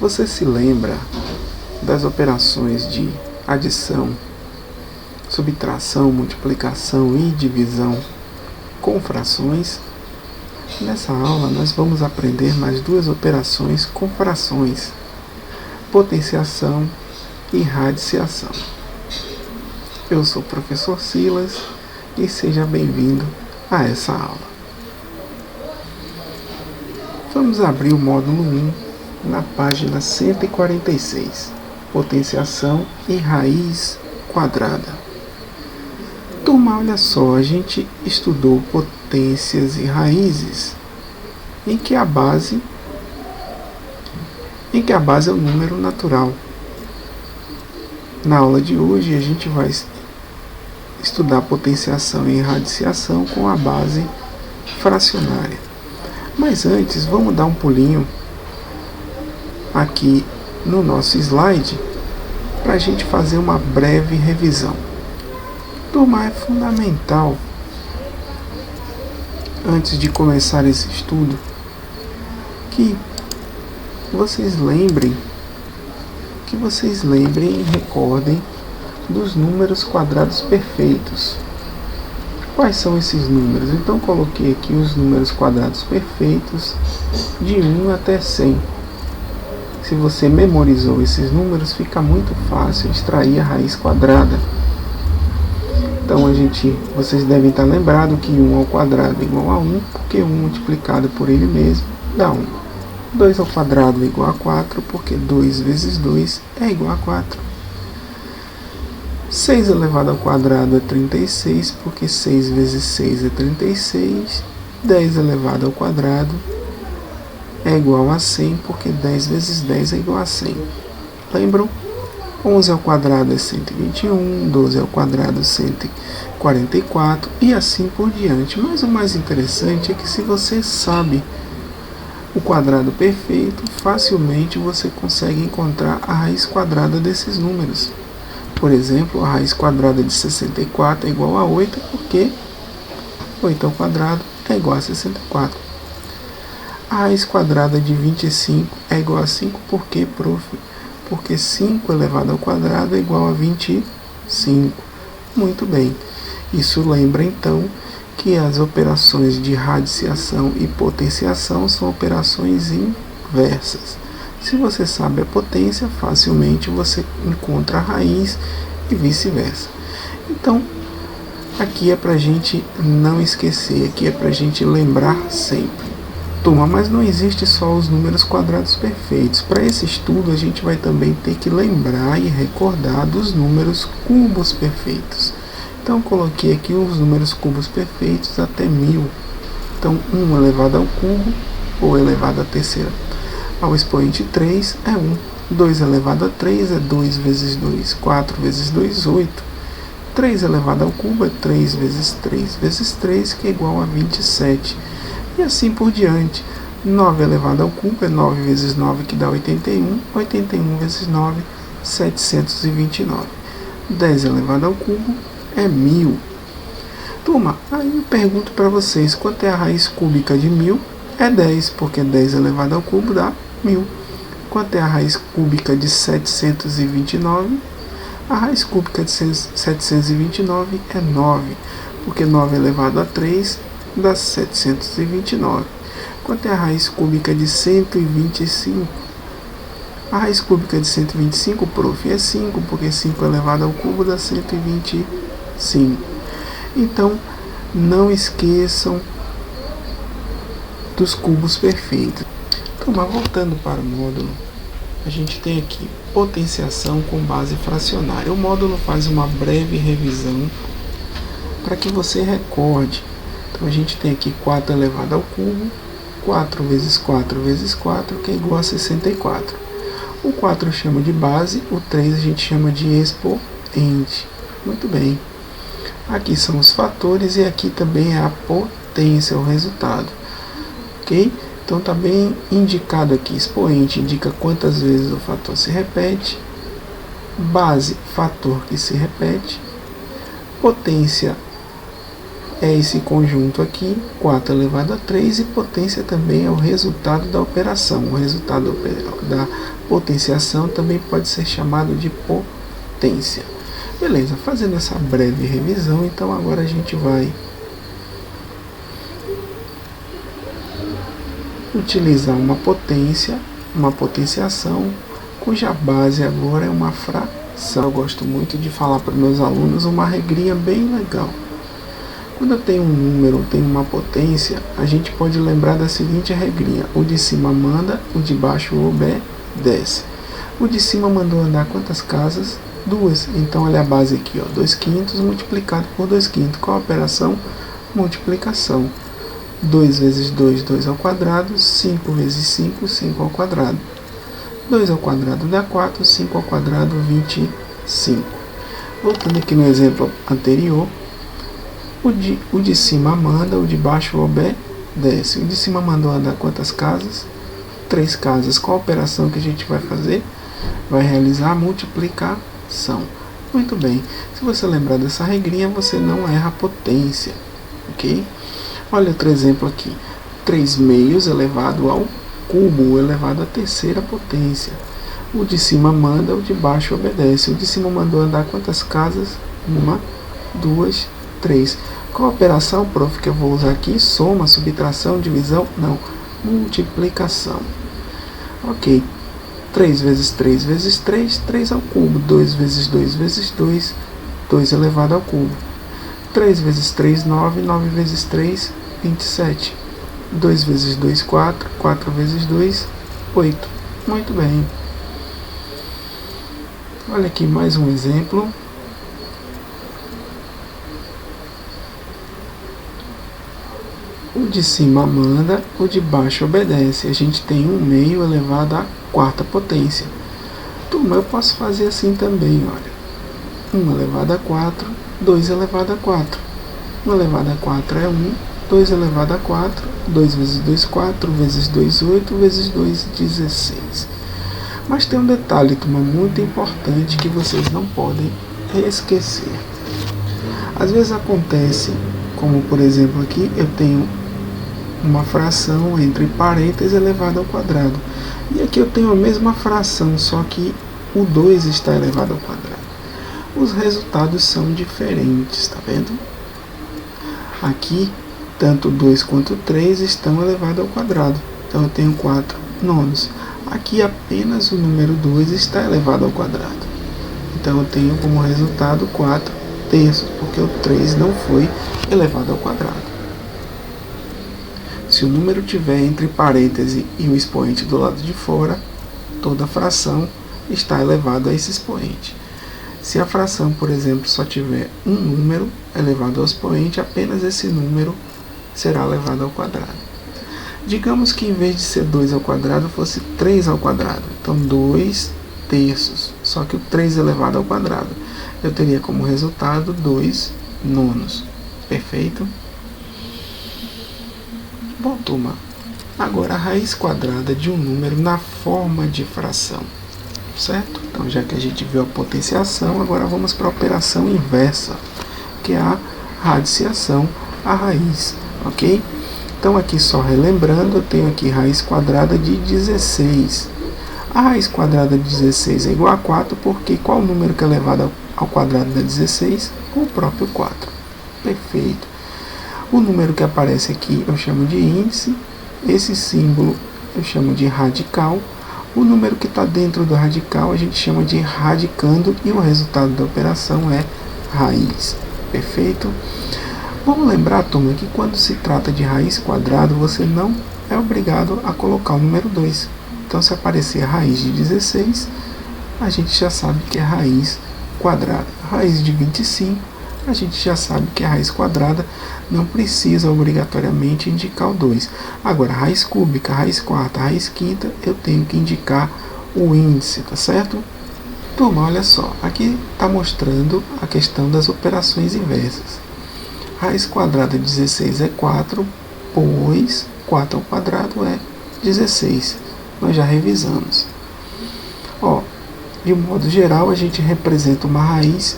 Você se lembra das operações de adição, subtração, multiplicação e divisão com frações? Nessa aula nós vamos aprender mais duas operações com frações: potenciação e radiciação. Eu sou o professor Silas e seja bem-vindo a essa aula. Vamos abrir o módulo 1 na página 146, potenciação e raiz quadrada. Turma, olha só, a gente estudou potências e raízes em que a base é o número natural. Na aula de hoje a gente vai estudar potenciação e radiciação com a base fracionária. Mas antes, vamos dar um pulinho aqui no nosso slide para a gente fazer uma breve revisão. Turma, é fundamental, antes de começar esse estudo, que vocês lembrem e recordem dos números quadrados perfeitos. Quais são esses números? Então coloquei aqui os números quadrados perfeitos de 1 até 100. Se você memorizou esses números, fica muito fácil extrair a raiz quadrada. Então vocês devem estar lembrados que 1 ao quadrado é igual a 1, porque 1 multiplicado por ele mesmo dá 1. 2 ao quadrado é igual a 4, porque 2 vezes 2 é igual a 4. 6 elevado ao quadrado é 36, porque 6 vezes 6 é 36. 10 elevado ao quadrado é igual a 100, porque 10 vezes 10 é igual a 100. Lembram? 11 ao quadrado é 121, 12 ao quadrado 144 e assim por diante. Mas o mais interessante é que se você sabe o quadrado perfeito, facilmente você consegue encontrar a raiz quadrada desses números. Por exemplo, a raiz quadrada de 64 é igual a 8, porque 8 ao quadrado é igual a 64. A raiz quadrada de 25 é igual a 5, por quê, prof? Porque 5 elevado ao quadrado é igual a 25. Muito bem. Isso lembra, então, que as operações de radiciação e potenciação são operações inversas. Se você sabe a potência, facilmente você encontra a raiz e vice-versa. Então, aqui é para a gente não esquecer, aqui é para a gente lembrar sempre. Turma, mas não existe só os números quadrados perfeitos. Para esse estudo, a gente vai também ter que lembrar e recordar dos números cubos perfeitos. Então, coloquei aqui os números cubos perfeitos até 1000. Então, 1 elevado ao cubo, ou elevado à terceira ao expoente 3 é 1. 2 elevado a 3 é 2 vezes 2. 4 vezes 2, 8. 3 elevado ao cubo é 3 vezes 3 vezes 3, que é igual a 27. E assim por diante. 9 elevado ao cubo é 9 vezes 9, que dá 81. 81 vezes 9, 729. 10 elevado ao cubo é 1000. Turma, aí eu pergunto para vocês, quanto é a raiz cúbica de 1000? É 10, porque 10 elevado ao cubo dá 1000. Quanto é a raiz cúbica de 729? A raiz cúbica de 729 é 9, porque 9 elevado a 3 dá 729. Quanto é a raiz cúbica de 125? A raiz cúbica de 125, prof, é 5, porque 5 elevado ao cubo dá 125. Então, não esqueçam dos cubos perfeitos. Então, mas voltando para o módulo, a gente tem aqui potenciação com base fracionária. O módulo faz uma breve revisão para que você recorde. Então, a gente tem aqui 4 elevado ao cubo, 4 vezes 4 vezes 4, que é igual a 64. O 4 chama de base, o 3 a gente chama de expoente. Muito bem. Aqui são os fatores e aqui também é a potência, o resultado. Ok? Então está bem indicado aqui. Expoente indica quantas vezes o fator se repete. Base, fator que se repete. Potência é esse conjunto aqui, 4 elevado a 3, e potência também é o resultado da operação. O resultado da potenciação também pode ser chamado de potência. Beleza, fazendo essa breve revisão, então agora a gente vai utilizar uma potência, uma potenciação, cuja base agora é uma fração. Eu gosto muito de falar para meus alunos uma regrinha bem legal. Quando eu tenho um número, tenho uma potência, a gente pode lembrar da seguinte regrinha: o de cima manda, o de baixo obedece. O de cima mandou andar quantas casas? 2. Então olha a base aqui, ó, 2/5 multiplicado por 2/5. Qual a operação? Multiplicação. 2 vezes 2, 2 ao quadrado. 5 vezes 5, 5 ao quadrado. 2 ao quadrado dá 4, 5 ao quadrado, 25. Voltando aqui no exemplo anterior, o de cima manda, o de baixo obedece. O de cima mandou andar quantas casas? 3 casas. Qual a operação que a gente vai fazer? Vai realizar a multiplicação. Muito bem. Se você lembrar dessa regrinha, você não erra a potência. Ok? Olha outro exemplo aqui. 3 meios elevado ao cubo, elevado à terceira potência. O de cima manda, o de baixo obedece. O de cima mandou andar quantas casas? 1, 2, 3. Qual a operação, prof, que eu vou usar aqui? Soma, subtração, divisão? Não. Multiplicação. Ok. 3 vezes 3 vezes 3, 3 ao cubo. 2 vezes 2 vezes 2, 2 elevado ao cubo. 3 vezes 3, 9. 9 vezes 3, 27. 2 vezes 2, 4. 4 vezes 2, 8. Muito bem. Olha aqui mais um exemplo. O de cima manda, o de baixo obedece. A gente tem 1 meio elevado à quarta potência. Turma, eu posso fazer assim também, olha. 1 elevado a 4, 2 elevado a 4. 1 elevado a 4 é 1, 2 elevado a 4, 2 vezes 2, 4, vezes 2, 8, vezes 2, 16. Mas tem um detalhe, turma, muito importante que vocês não podem esquecer. Às vezes acontece, como por exemplo aqui, eu tenho uma fração entre parênteses elevado ao quadrado. E aqui eu tenho a mesma fração, só que o 2 está elevado ao quadrado. Os resultados são diferentes, tá vendo? Aqui, tanto 2 quanto 3 estão elevados ao quadrado. Então eu tenho 4 nonos. Aqui apenas o número 2 está elevado ao quadrado. Então eu tenho como resultado 4 terços, porque o 3 não foi elevado ao quadrado. Se o número tiver entre parênteses e o expoente do lado de fora, toda fração está elevada a esse expoente. Se a fração, por exemplo, só tiver um número elevado ao expoente, apenas esse número será elevado ao quadrado. Digamos que em vez de ser 2 ao quadrado, fosse 3 ao quadrado. Então 2 terços, só que o 3 elevado ao quadrado. Eu teria como resultado 2 nonos. Perfeito? Bom, turma, agora a raiz quadrada de um número na forma de fração, certo? Então, já que a gente viu a potenciação, agora vamos para a operação inversa, que é a radiciação, a raiz, ok? Então, aqui só relembrando, eu tenho aqui raiz quadrada de 16. A raiz quadrada de 16 é igual a 4, porque qual número que é elevado ao quadrado da 16? O próprio 4. Perfeito. O número que aparece aqui eu chamo de índice, esse símbolo eu chamo de radical, o número que está dentro do radical a gente chama de radicando e o resultado da operação é raiz. Perfeito? Vamos lembrar, turma, que quando se trata de raiz quadrada, você não é obrigado a colocar o número 2. Então, se aparecer a raiz de 16, a gente já sabe que é raiz quadrada. Raiz de 25, a gente já sabe que é raiz quadrada, não precisa obrigatoriamente indicar o 2. Agora, raiz cúbica, raiz quarta, raiz quinta, eu tenho que indicar o índice, tá certo? Turma, olha só, aqui está mostrando a questão das operações inversas. Raiz quadrada de 16 é 4, pois 4 ao quadrado é 16. Nós já revisamos. Ó, de um modo geral, a gente representa uma raiz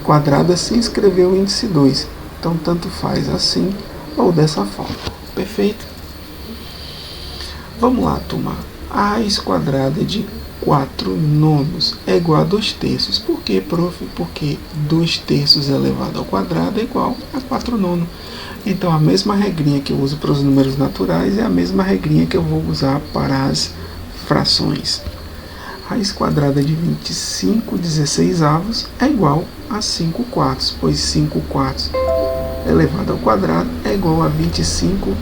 quadrada sem escrever o índice 2. Então, tanto faz assim ou dessa forma. Perfeito? Vamos lá, turma. A raiz quadrada de 4 nonos é igual a 2 terços. Por quê, prof? Porque 2 terços elevado ao quadrado é igual a 4 nonos. Então, a mesma regrinha que eu uso para os números naturais é a mesma regrinha que eu vou usar para as frações. Raiz quadrada de 25 16avos é igual a 5 quartos, pois 5 quartos elevado ao quadrado é igual a 25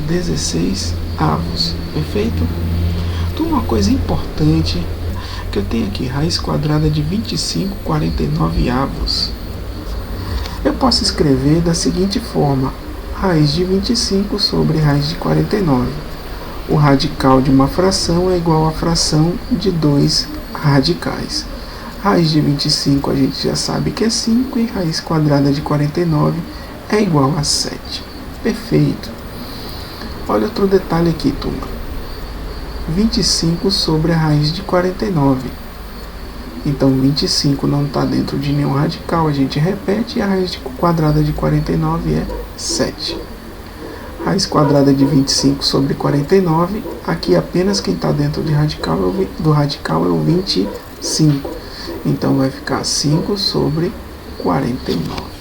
16avos. Perfeito? Então, uma coisa importante que eu tenho aqui, raiz quadrada de 25 49avos. Eu posso escrever da seguinte forma: raiz de 25 sobre raiz de 49. O radical de uma fração é igual à fração de 2 radicais. Raiz de 25 a gente já sabe que é 5 e raiz quadrada de 49 é igual a 7. Perfeito. Olha outro detalhe aqui, turma. 25 sobre a raiz de 49. Então, 25 não está dentro de nenhum radical, a gente repete, e a raiz quadrada de 49 é 7. Raiz quadrada de 25 sobre 49, aqui apenas quem está dentro do radical é o 25. Então, vai ficar 5 sobre 49.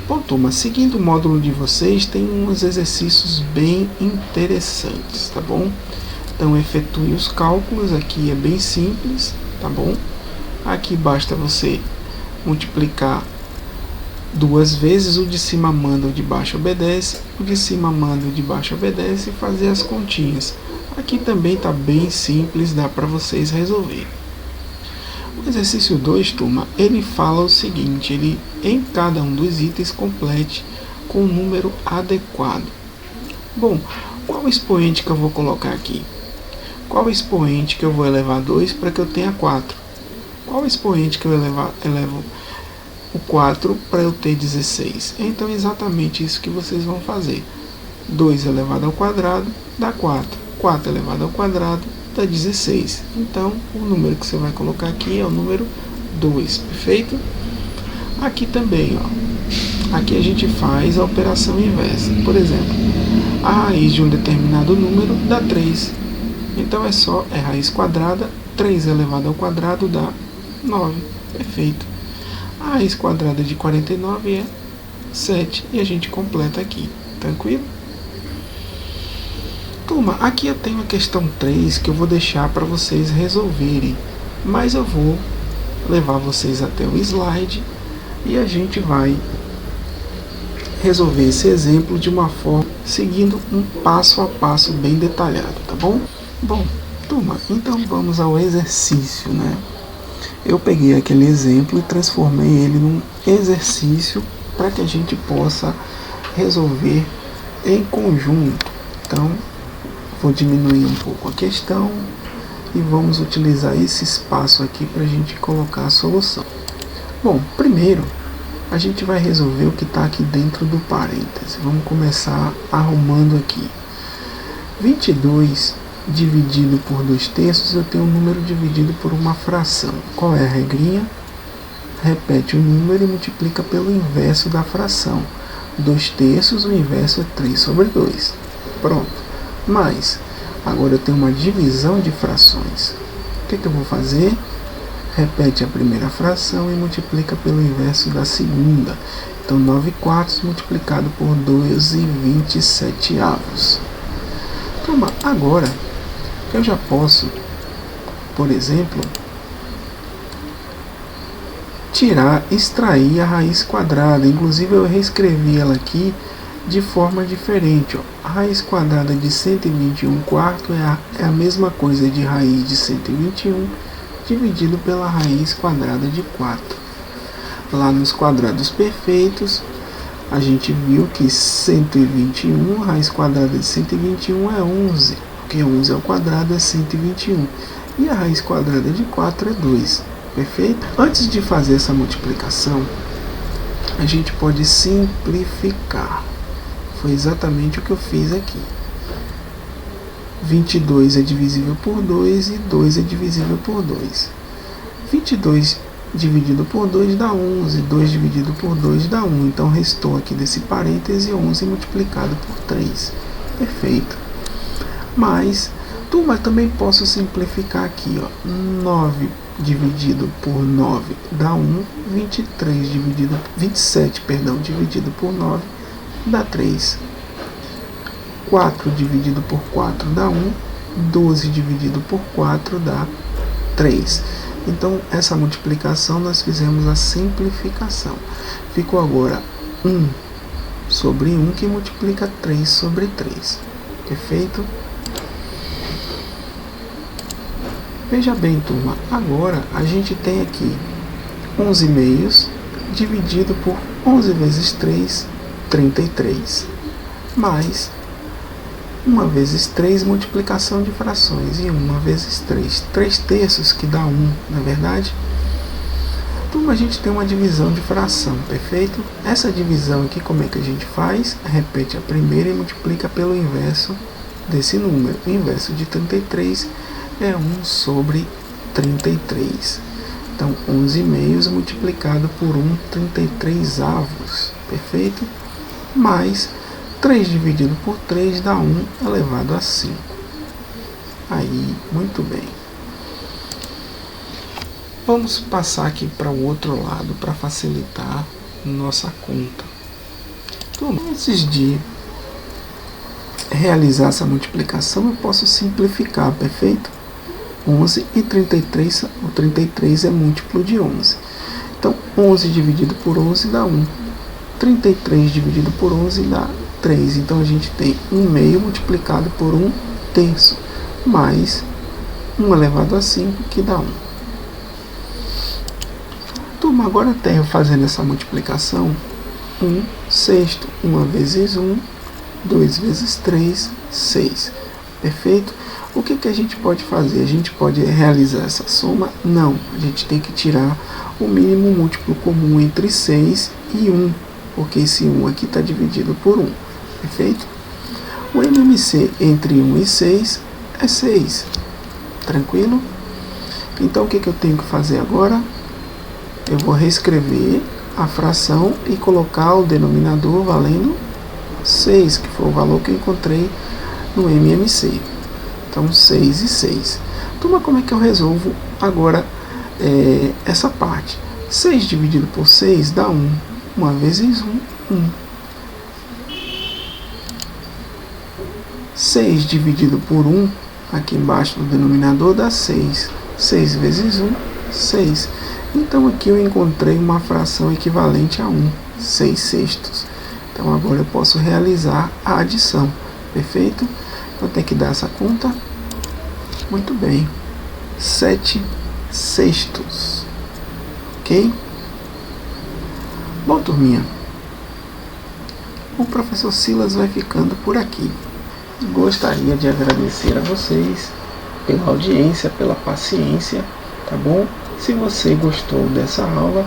Bom, turma, seguindo o módulo de vocês, tem uns exercícios bem interessantes, tá bom? Então, efetue os cálculos, aqui é bem simples, tá bom? Aqui basta você multiplicar 2 vezes, o de cima manda, o de baixo obedece, o de cima manda, o de baixo obedece, e fazer as continhas. Aqui também está bem simples, dá para vocês resolverem. O exercício 2, turma, ele fala o seguinte: ele em cada um dos itens complete com o número adequado. Bom, qual expoente que eu vou colocar aqui? Qual expoente que eu vou elevar 2 para que eu tenha 4? Qual expoente que eu elevo o 4 para eu ter 16? Então, é exatamente isso que vocês vão fazer. 2 elevado ao quadrado dá 4. 4 elevado ao quadrado dá 16. Então, o número que você vai colocar aqui é o número 2. Perfeito? Aqui também, ó. Aqui a gente faz a operação inversa. Por exemplo, a raiz de um determinado número dá 3. Então, é raiz quadrada. 3 elevado ao quadrado dá 9. Perfeito. A raiz quadrada de 49 é 7. E a gente completa aqui. Tranquilo? Turma, aqui eu tenho a questão 3 que eu vou deixar para vocês resolverem. Mas eu vou levar vocês até o slide e a gente vai resolver esse exemplo de uma forma, seguindo um passo a passo bem detalhado, tá bom? Bom, turma, então vamos ao exercício, né? Eu peguei aquele exemplo e transformei ele num exercício para que a gente possa resolver em conjunto. Então, vou diminuir um pouco a questão e vamos utilizar esse espaço aqui para a gente colocar a solução. Bom, primeiro a gente vai resolver o que está aqui dentro do parêntese. Vamos começar arrumando aqui. 22 dividido por 2 terços, eu tenho um número dividido por uma fração. Qual é a regrinha? Repete o número e multiplica pelo inverso da fração. 2 terços, o inverso é 3 sobre 2. Pronto. Mas, agora eu tenho uma divisão de frações. O que eu vou fazer? Repete a primeira fração e multiplica pelo inverso da segunda. Então, 9 quartos multiplicado por 2 e 27 avos. Então, agora, eu já posso, por exemplo, extrair a raiz quadrada. Inclusive, eu reescrevi ela aqui de forma diferente. A raiz quadrada de 121 quartos é a mesma coisa de raiz de 121 dividido pela raiz quadrada de 4. Lá nos quadrados perfeitos, a gente viu que 121, raiz quadrada de 121 é 11, porque 11 ao quadrado é 121. E a raiz quadrada de 4 é 2. Perfeito? Antes de fazer essa multiplicação, a gente pode simplificar. Foi exatamente o que eu fiz aqui. 22 é divisível por 2 e 2 é divisível por 2. 22 dividido por 2 dá 11, 2 dividido por 2 dá 1, então restou aqui desse parêntese 11 multiplicado por 3, perfeito. Mas, turma, também posso simplificar aqui, ó, 9 dividido por 9 dá 1, 27 dividido por 9 dá 3, 4 dividido por 4 dá 1, 12 dividido por 4 dá 3. Então, essa multiplicação nós fizemos a simplificação. Ficou agora 1 sobre 1 que multiplica 3 sobre 3. Perfeito? Veja bem, turma, agora a gente tem aqui 11 meios dividido por 11 vezes 3, 33, mais 1 vezes 3, multiplicação de frações, e 1 vezes 3, 3 terços, que dá 1, não é verdade? Então a gente tem uma divisão de fração, perfeito? Essa divisão aqui, como é que a gente faz? Repete a primeira e multiplica pelo inverso desse número. O inverso de 33 é 1 sobre 33. Então, 11 meios multiplicado por 1, 33 avos, perfeito? Mais 3 dividido por 3 dá 1 elevado a 5. Aí, muito bem. Vamos passar aqui para o outro lado para facilitar nossa conta. Então, antes de realizar essa multiplicação, eu posso simplificar, perfeito? 11 e 33, o 33 é múltiplo de 11. Então, 11 dividido por 11 dá 1. 33 dividido por 11 dá 3. Então, a gente tem 1 meio multiplicado por 1 terço, mais 1 elevado a 5, que dá 1. Turma, agora tenho fazendo essa multiplicação 1 sexto. 1 vezes 1, 2 vezes 3, 6. Perfeito? O que a gente pode fazer? A gente pode realizar essa soma? Não. A gente tem que tirar o mínimo múltiplo comum entre 6 e 1, porque esse 1 aqui está dividido por 1. Perfeito? O MMC entre 1 e 6 é 6. Tranquilo? Então, o que eu tenho que fazer agora? Eu vou reescrever a fração e colocar o denominador valendo 6, que foi o valor que eu encontrei no MMC. Então, 6 e 6. Turma, como é que eu resolvo agora essa parte? 6 dividido por 6 dá 1. 1 vezes 1, 1. 6 dividido por 1, aqui embaixo do denominador, dá 6. 6 vezes 1, 6. Então, aqui eu encontrei uma fração equivalente a 1, 6 sextos. Então, agora eu posso realizar a adição. Perfeito? Então, tem que dar essa conta. Muito bem. 7 sextos. Ok? Bom, turminha, o professor Silas vai ficando por aqui. Gostaria de agradecer a vocês pela audiência, pela paciência, tá bom? Se você gostou dessa aula,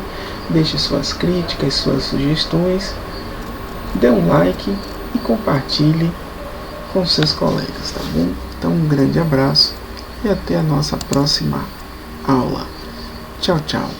deixe suas críticas, suas sugestões, dê um like e compartilhe com seus colegas, tá bom? Então, um grande abraço e até a nossa próxima aula. Tchau, tchau.